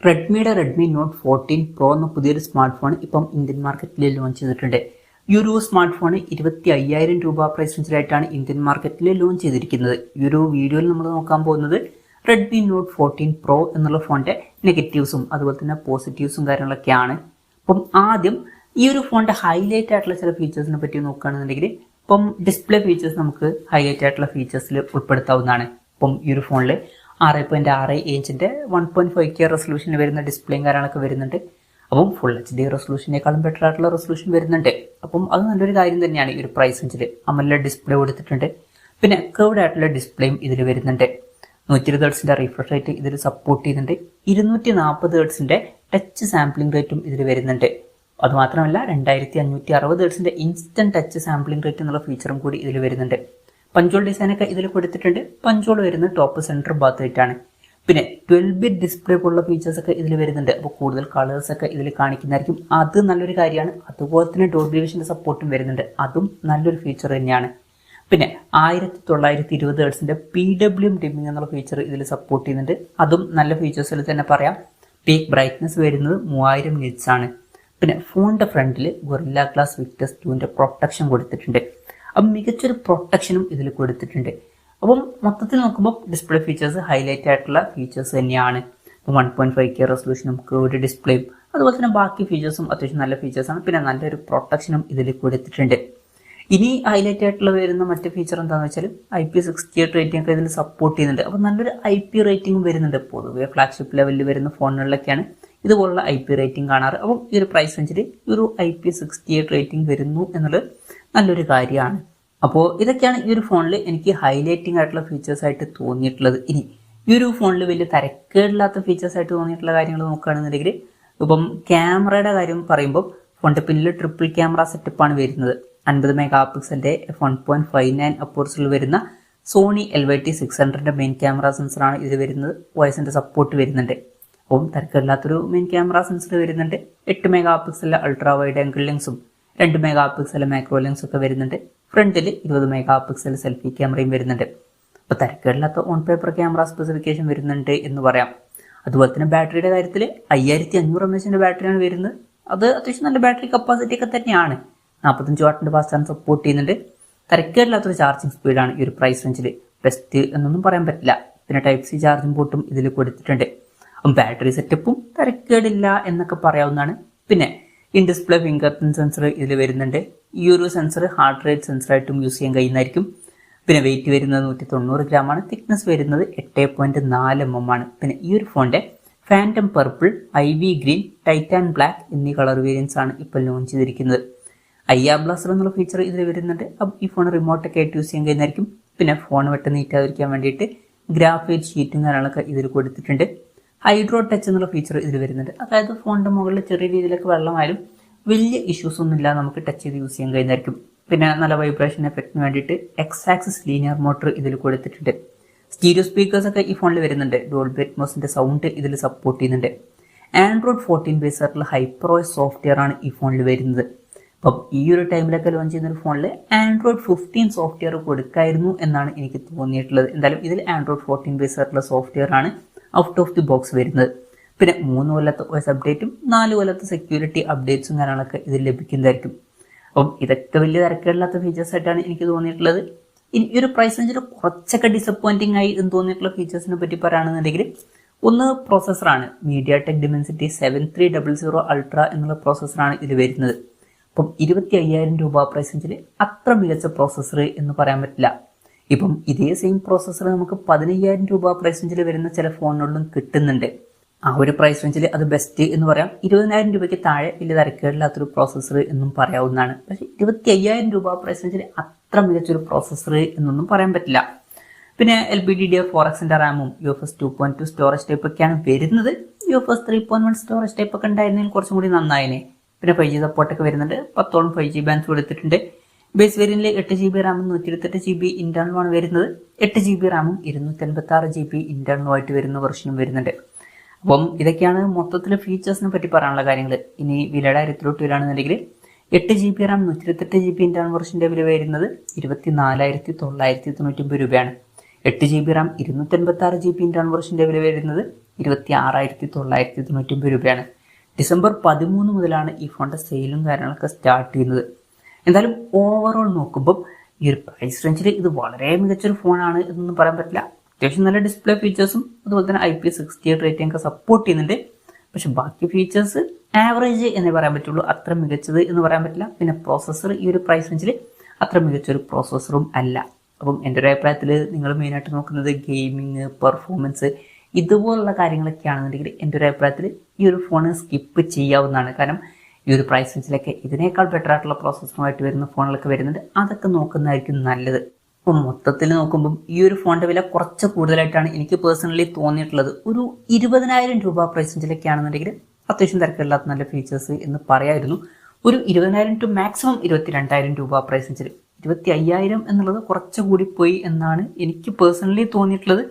Redmi not 14 pro എന്ന പുതിയൊരു smart phone ഇപ്പം ഇന്ത്യൻ മാർക്കറ്റിൽ ലോഞ്ച് ചെയ്തിട്ടുണ്ട്. ഈ ഒരു സ്മാർട്ട് ഫോൺ 25,000 രൂപ പ്രൈസ് റേഞ്ചിലായിട്ടാണ് ഇന്ത്യൻ മാർക്കറ്റിൽ ലോഞ്ച് ചെയ്തിരിക്കുന്നത്. ഈ ഒരു വീഡിയോയിൽ നമ്മൾ നോക്കാൻ പോകുന്നത് റെഡ്മി നോട്ട് 14 പ്രോ എന്നുള്ള ഫോണിന്റെ നെഗറ്റീവ്സും അതുപോലെ തന്നെ പോസിറ്റീവ്സും കാര്യങ്ങളൊക്കെയാണ്. അപ്പം ആദ്യം ഈ ഒരു ഫോണിന്റെ ഹൈലൈറ്റ് ആയിട്ടുള്ള ചില ഫീച്ചേഴ്സിനെ പറ്റി നോക്കുകയാണെന്നുണ്ടെങ്കിൽ ഇപ്പം ഡിസ്പ്ലേ ഫീച്ചേഴ്സ് നമുക്ക് ഹൈലൈറ്റ് ആയിട്ടുള്ള ഫീച്ചേഴ്സിൽ ഉൾപ്പെടുത്താവുന്നതാണ്. ഇപ്പം ഈ ഒരു ഫോണിൽ 6.6 ഇഞ്ചിന്റെ 1.5K റെസൊല്യൂഷനിൽ വരുന്ന ഡിസ്പ്ലേയും കാര്യങ്ങളൊക്കെ വരുന്നുണ്ട്. അപ്പം ഫുൾ HD റെസൊല്യൂഷനേക്കാളും ബെറ്റർ ആയിട്ടുള്ള റെസൊല്യൂഷൻ വരുന്നുണ്ട്. അപ്പം അത് നല്ലൊരു കാര്യം തന്നെയാണ്. ഈ ഒരു പ്രൈസ് റേഞ്ചിൽ AMOLED ഡിസ്പ്ലേ കൊടുത്തിട്ടുണ്ട്. പിന്നെ കർവ്ഡ് ആയിട്ടുള്ള ഡിസ്പ്ലേയും ഇതിൽ വരുന്നുണ്ട്. 120 ഹെർട്സിന്റെ റിഫ്രഷ് റേറ്റ് ഇതിൽ സപ്പോർട്ട് ചെയ്യുന്നുണ്ട്. 240 ഹെർട്സിന്റെ ടച്ച് സാമ്പിളിംഗ് റേറ്റും ഇതിൽ വരുന്നുണ്ട്. അതുമാത്രമല്ല 2560 ഹെർട്സിന്റെ ഇൻസ്റ്റന്റ് ടച്ച് സാമ്പിളിംഗ് റേറ്റ് എന്നുള്ള ഫീച്ചറും കൂടി ഇതിൽ വരുന്നുണ്ട്. പഞ്ചോൾ ഡിസൈനൊക്കെ ഇതിൽ കൊടുത്തിട്ടുണ്ട്. പഞ്ചോൾ വരുന്നത് ടോപ്പ് സെന്റർ ഭാഗത്തായിട്ടാണ്. പിന്നെ 12-bit ഡിസ്പ്ലേ പോലുള്ള ഫീച്ചേഴ്സ് ഒക്കെ ഇതിൽ വരുന്നുണ്ട്. അപ്പോൾ കൂടുതൽ കളേഴ്സ് ഒക്കെ ഇതിൽ കാണിക്കുന്നതായിരിക്കും. അത് നല്ലൊരു കാര്യമാണ്. അതുപോലെ തന്നെ ഡോൾബി വിഷന്റെ സപ്പോർട്ടും വരുന്നുണ്ട്. അതും നല്ലൊരു ഫീച്ചർ തന്നെയാണ്. പിന്നെ 1920 ഹെർട്സിന്റെ PWM ഡിമ്മിംഗ് എന്നുള്ള ഫീച്ചർ ഇതിൽ സപ്പോർട്ട് ചെയ്യുന്നുണ്ട്. അതും നല്ല ഫീച്ചേഴ്സിൽ തന്നെ പറയാം. പീക്ക് ബ്രൈറ്റ്നസ് വരുന്നത് 3000 നിറ്റ്സ് ആണ്. പിന്നെ ഫോണിന്റെ ഫ്രണ്ടിൽ ഗൊറില്ല ഗ്ലാസ് വിക്ടസ് 2ന്റെ പ്രൊട്ടക്ഷൻ കൊടുത്തിട്ടുണ്ട്. അപ്പം മികച്ചൊരു പ്രൊട്ടക്ഷനും ഇതിൽ കൊടുത്തിട്ടുണ്ട്. അപ്പം മൊത്തത്തിൽ നോക്കുമ്പോൾ ഡിസ്പ്ലേ ഫീച്ചേഴ്സ് ഹൈലൈറ്റ് ആയിട്ടുള്ള ഫീച്ചേഴ്സ് തന്നെയാണ്. 1.5K റെസൊല്യൂഷനും കർവ്ഡ് ഡിസ്പ്ലേയും അതുപോലെ തന്നെ ബാക്കി ഫീച്ചേഴ്സും അത്യാവശ്യം നല്ല ഫീച്ചേഴ്സാണ്. പിന്നെ നല്ലൊരു പ്രൊട്ടക്ഷനും ഇതിൽ കൊടുത്തിട്ടുണ്ട്. ഇനി ഹൈലൈറ്റ് ആയിട്ടുള്ള വരുന്ന മറ്റു ഫീച്ചർ എന്താണെന്ന് വെച്ചാൽ IP68 റേറ്റിംഗ് ഒക്കെ ഇതിൽ സപ്പോർട്ട് ചെയ്യുന്നുണ്ട്. അപ്പോൾ നല്ലൊരു IP റേറ്റിംഗും വരുന്നുണ്ട്. പൊതുവെ ഫ്ലാഗ്ഷിപ്പ് ലെവലിൽ വരുന്ന ഫോണുകളിലൊക്കെയാണ് ഇതുപോലുള്ള IP റേറ്റിംഗ് കാണാറ്. അപ്പം ഈ ഒരു പ്രൈസ് റേഞ്ചിൽ ഒരു IP68 റേറ്റിംഗ് വരുന്നു എന്നുള്ളത് നല്ലൊരു കാര്യമാണ്. അപ്പോൾ ഇതൊക്കെയാണ് ഈ ഒരു ഫോണിൽ എനിക്ക് ഹൈലൈറ്റിംഗ് ആയിട്ടുള്ള ഫീച്ചേഴ്സ് ആയിട്ട് തോന്നിയിട്ടുള്ളത്. ഇനി ഈ ഒരു ഫോണിൽ വലിയ തരക്കേടില്ലാത്ത ഫീച്ചേഴ്സ് ആയിട്ട് തോന്നിയിട്ടുള്ള കാര്യങ്ങൾ നോക്കുകയാണെന്നുണ്ടെങ്കിൽ ഇപ്പം ക്യാമറയുടെ കാര്യം പറയുമ്പോൾ ഫോണിന്റെ പിന്നിൽ ട്രിപ്പിൾ ക്യാമറ സെറ്റപ്പാണ് വരുന്നത്. 50 മെഗാ പിക്സലിന്റെ f1.59 അപ്പോർസിൽ വരുന്ന സോണി LYT600ന്റെ മെയിൻ ക്യാമറ സെൻസറാണ് ഇത് വരുന്നത്. വോയിസിന്റെ സപ്പോർട്ട് വരുന്നുണ്ട്. അപ്പം തരക്കേടില്ലാത്തൊരു മെയിൻ ക്യാമറ സെൻസർ വരുന്നുണ്ട്. 8 മെഗാ പിക്സലിലെ അൾട്രാ വൈഡ് ആംഗിൾ ലെൻസും 2 മെഗാ പിക്സൽ മാക്രോ ലെൻസ് ഒക്കെ വരുന്നുണ്ട്. ഫ്രണ്ടിൽ 20 മെഗാ പിക്സൽ സെൽഫി ക്യാമറയും വരുന്നുണ്ട്. അപ്പോൾ തരക്കേടില്ലാത്ത ഓൺ പേപ്പർ ക്യാമറ സ്പെസിഫിക്കേഷൻ വരുന്നുണ്ട് എന്ന് പറയാം. അതുപോലെ തന്നെ ബാറ്ററിയുടെ കാര്യത്തിൽ 5500 mAh ബാറ്ററിയാണ് വരുന്നത്. അത് അത്യാവശ്യം നല്ല ബാറ്ററി കപ്പാസിറ്റി ഒക്കെ തന്നെയാണ്. 45 വാട്ടിന്റെ ഫാസ്റ്റ് ചാർജ് സപ്പോർട്ട് ചെയ്യുന്നുണ്ട്. തരക്കേടില്ലാത്തൊരു ചാർജിങ് സ്പീഡാണ് ഈ ഒരു പ്രൈസ് റേഞ്ചിൽ. ബെസ്റ്റ് എന്നൊന്നും പറയാൻ പറ്റില്ല. പിന്നെ Type-C ചാർജിംഗ് പോർട്ടും ഇതിൽ കൊടുത്തിട്ടുണ്ട്. അപ്പം ബാറ്ററി സെറ്റപ്പും തരക്കേടില്ല എന്നൊക്കെ പറയാവുന്നതാണ്. പിന്നെ in display finger print sensor ഇതിൽ വരുന്നുണ്ട്. ഈ ഒരു സെൻസർ ഹാർട്ട് റേറ്റ് സെൻസറായിട്ടും യൂസ് ചെയ്യാൻ കഴിയുന്നതായിരിക്കും. പിന്നെ വെയിറ്റ് വരുന്നത് 190 ഗ്രാമാണ്. തിക്നെസ് വരുന്നത് 8.4 mm ആണ്. പിന്നെ ഈ ഒരു ഫോണിന്റെ phantom purple, ivy green, titan black എന്നീ കളർ വേരിയൻസ് ആണ് ഇപ്പോൾ ലോഞ്ച് ചെയ്തിരിക്കുന്നത്. IR ബ്ലാസ്റ്റർ എന്നുള്ള ഫീച്ചർ ഇതിൽ വരുന്നുണ്ട്. അപ്പം ഈ ഫോൺ റിമോട്ടൊക്കെ ആയിട്ട് യൂസ് ചെയ്യാൻ കഴിയുന്നതായിരിക്കും. പിന്നെ ഫോൺ വെട്ട് നീറ്റാതിരിക്കാൻ വേണ്ടിയിട്ട് ഗ്രാഫൈറ്റ് ഷീറ്റും കാര്യങ്ങളൊക്കെ ഇതിൽ കൊടുത്തിട്ടുണ്ട്. ഹൈഡ്രോ ടച്ച് എന്നുള്ള ഫീച്ചർ ഇതിൽ വരുന്നുണ്ട്. അതായത് ഫോണിന്റെ മുകളിൽ ചെറിയ രീതിയിലൊക്കെ വെള്ളമായാലും വലിയ ഇഷ്യൂസ് ഒന്നും ഇല്ല, നമുക്ക് ടച്ച് ചെയ്ത് യൂസ് ചെയ്യാൻ കഴിയുന്നതായിരിക്കും. പിന്നെ നല്ല വൈബ്രേഷൻ എഫക്റ്റിന് വേണ്ടിയിട്ട് X-ആക്സിസ് ലീനിയർ മോട്ടർ ഇതിൽ കൊടുത്തിട്ടുണ്ട്. സ്റ്റീരിയോ സ്പീക്കേഴ്സ് ഒക്കെ ഈ ഫോണിൽ വരുന്നുണ്ട്. ഡോൾബി അറ്റ്മോസിന്റെ സൗണ്ട് ഇതിൽ സപ്പോർട്ട് ചെയ്യുന്നുണ്ട്. ആൻഡ്രോയിഡ് 14 ബേസ് ആയിട്ടുള്ള HyperOS സോഫ്റ്റ്വെയർ ആണ് ഈ ഫോണിൽ വരുന്നത്. അപ്പം ഈ ഒരു ടൈമിലൊക്കെ ലോഞ്ച് ചെയ്യുന്ന ഒരു ഫോണിൽ ആൻഡ്രോയിഡ് 15 സോഫ്റ്റ്വെയർ കൊടുക്കായിരുന്നു എന്നാണ് എനിക്ക് തോന്നിയിട്ടുള്ളത്. എന്തായാലും ഇതിൽ ആൻഡ്രോയിഡ് 14 ബേസ് ആയിട്ടുള്ള സോഫ്റ്റ്വെയർ ആണ് ഔട്ട് ഓഫ് ദി ബോക്സ് വരുന്നത്. പിന്നെ 3 കൊല്ലത്തെ OS അപ്ഡേറ്റും 4 കൊല്ലത്തെ സെക്യൂരിറ്റി അപ്ഡേറ്റ്സും കാര്യങ്ങളൊക്കെ ഇതിൽ ലഭിക്കുന്നതായിരിക്കും. അപ്പം ഇതൊക്കെ വലിയ തിരക്കേടില്ലാത്ത ഫീച്ചേഴ്സ് ആയിട്ടാണ് എനിക്ക് തോന്നിയിട്ടുള്ളത്. ഇനി ഈ ഒരു പ്രൈസ് റേഞ്ചിൽ കുറച്ചൊക്കെ ഡിസപ്പോയിന്റിംഗ് ആയി എന്ന് തോന്നിയിട്ടുള്ള ഫീച്ചേഴ്സിനെ പറ്റി പറയുകയാണെന്നുണ്ടെങ്കിൽ ഒന്ന് പ്രോസസ്സറാണ്. MediaTek Dimensity 7300 Ultra എന്നുള്ള പ്രോസസ്സറാണ് ഇത് വരുന്നത്. അപ്പം 25,000 രൂപ പ്രൈസ് റേഞ്ചിൽ അത്ര മികച്ച പ്രോസസ്സർ എന്ന് പറയാൻ പറ്റില്ല. ഇപ്പം ഇതേ സെയിം പ്രോസസ്സർ നമുക്ക് 15,000 രൂപ പ്രൈസ് റേഞ്ചിൽ വരുന്ന ചില ഫോണുകളിലും കിട്ടുന്നുണ്ട്. ആ ഒരു പ്രൈസ് റേഞ്ചിൽ അത് ബെസ്റ്റ് എന്ന് പറയാം. 20,000 രൂപയ്ക്ക് താഴെ വലിയ തരക്കേടില്ലാത്തൊരു പ്രോസസ്സർ എന്നും പറയാവുന്നതാണ്. പക്ഷേ 25,000 രൂപ പ്രൈസ് റേഞ്ചിൽ അത്ര മികച്ചൊരു പ്രോസസ്സർ എന്നൊന്നും പറയാൻ പറ്റില്ല. പിന്നെ LPDDR4Xന്റെ റാമും UFS 2.2 സ്റ്റോറേജ് ടൈപ്പ് ഒക്കെയാണ് വരുന്നത്. UFS 3.1 സ്റ്റോറേജ് ടൈപ്പ് ഒക്കെ ഉണ്ടായിരുന്നെങ്കിൽ കുറച്ചും കൂടി നന്നായിനെ. പിന്നെ 5G സപ്പോർട്ടൊക്കെ വരുന്നുണ്ട്. 10 5G ബാൻഡ്സ് കൊടുത്തിട്ടുണ്ട്. ബേസ് വേരിയന്റിൽ 8GB റാമും 128GB ഇന്റേണലുമാണ് വരുന്നത്. 8GB റാമും 256GB ഇന്റേണലുമായിട്ട് വരുന്ന വെർഷനും വരുന്നുണ്ട്. അപ്പം ഇതൊക്കെയാണ് മൊത്തത്തിൽ ഫീച്ചേഴ്സിനെ പറ്റി പറയാനുള്ള കാര്യങ്ങൾ. ഇനി വിലയുടെ കാര്യത്തിലോട്ട് വരികയാണെന്നുണ്ടെങ്കിൽ 8GB റാം 128GB ഇന്റേണൽ വെർഷന്റെ വില വരുന്നത് 24,999 രൂപയാണ്. 8GB റാം 256GB ഇന്റേണൽ വെർഷന്റെ വില വരുന്നത് 26,999 രൂപയാണ്. ഡിസംബർ 13 മുതലാണ് ഈ ഫോണിൻ്റെ സെയിലും കാര്യങ്ങളൊക്കെ സ്റ്റാർട്ട് ചെയ്യുന്നത്. എന്തായാലും ഓവറോൾ നോക്കുമ്പോൾ ഈ ഒരു പ്രൈസ് റേഞ്ചിൽ ഇത് വളരെ മികച്ചൊരു ഫോണാണ് എന്നൊന്നും പറയാൻ പറ്റില്ല. അത്യാവശ്യം നല്ല ഡിസ്പ്ലേ ഫീച്ചേഴ്സും അതുപോലെ തന്നെ IP68 റേറ്റിംഗ് ഒക്കെ സപ്പോർട്ട് ചെയ്യുന്നുണ്ട്. പക്ഷെ ബാക്കി ഫീച്ചേഴ്സ് ആവറേജ് എന്നേ പറയാൻ പറ്റുള്ളൂ, അത്ര മികച്ചത് എന്ന് പറയാൻ പറ്റില്ല. പിന്നെ പ്രോസസ്സർ ഈ ഒരു പ്രൈസ് റേഞ്ചിൽ അത്ര മികച്ചൊരു പ്രോസസ്സറും അല്ല. അപ്പം എൻ്റെ ഒരു അഭിപ്രായത്തിൽ നിങ്ങൾ മെയിനായിട്ട് നോക്കുന്നത് ഗെയിമിങ്, പെർഫോമൻസ് ഇതുപോലുള്ള കാര്യങ്ങളൊക്കെയാണെന്നുണ്ടെങ്കിൽ എൻ്റെ ഒരു അഭിപ്രായത്തിൽ ഈ ഒരു ഫോൺ സ്കിപ്പ് ചെയ്യാവുന്നതാണ്. കാരണം ഈ ഒരു പ്രൈസ് റേഞ്ചിലൊക്കെ ഇതിനേക്കാൾ ബെറ്റർ ആയിട്ടുള്ള പ്രോസസ്സറുമായിട്ട് വരുന്ന ഫോണുകളൊക്കെ വരുന്നുണ്ട്, അതൊക്കെ നോക്കുന്നതായിരിക്കും നല്ലത്. അപ്പം മൊത്തത്തിൽ നോക്കുമ്പം ഈ ഒരു ഫോണിൻ്റെ വില കുറച്ച് കൂടുതലായിട്ടാണ് എനിക്ക് പേഴ്സണലി തോന്നിയിട്ടുള്ളത്. ഒരു 20,000 രൂപ പ്രൈസ് റേഞ്ചിലൊക്കെ ആണെന്നുണ്ടെങ്കിൽ അത്യാവശ്യം തിരക്കില്ലാത്ത നല്ല ഫീച്ചേഴ്സ് എന്ന് പറയായിരുന്നു. ഒരു 20,000 ടു മാക്സിമം 22,000 രൂപ പ്രൈസ് റേഞ്ചിൽ 25,000 എന്നുള്ളത് കുറച്ചുകൂടി പോയി എന്നാണ് എനിക്ക് പേഴ്സണലി തോന്നിയിട്ടുള്ളത്.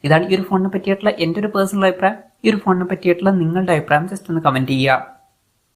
ഇതാണ് ഈ ഒരു ഫോണിനെ പറ്റിയിട്ടുള്ള എൻ്റെ ഒരു പേഴ്സണൽ അഭിപ്രായം. ഈ ഒരു ഫോണിനെ പറ്റിയിട്ടുള്ള നിങ്ങളുടെ അഭിപ്രായം ജസ്റ്റ് ഒന്ന് കമൻറ്റ് ചെയ്യുക.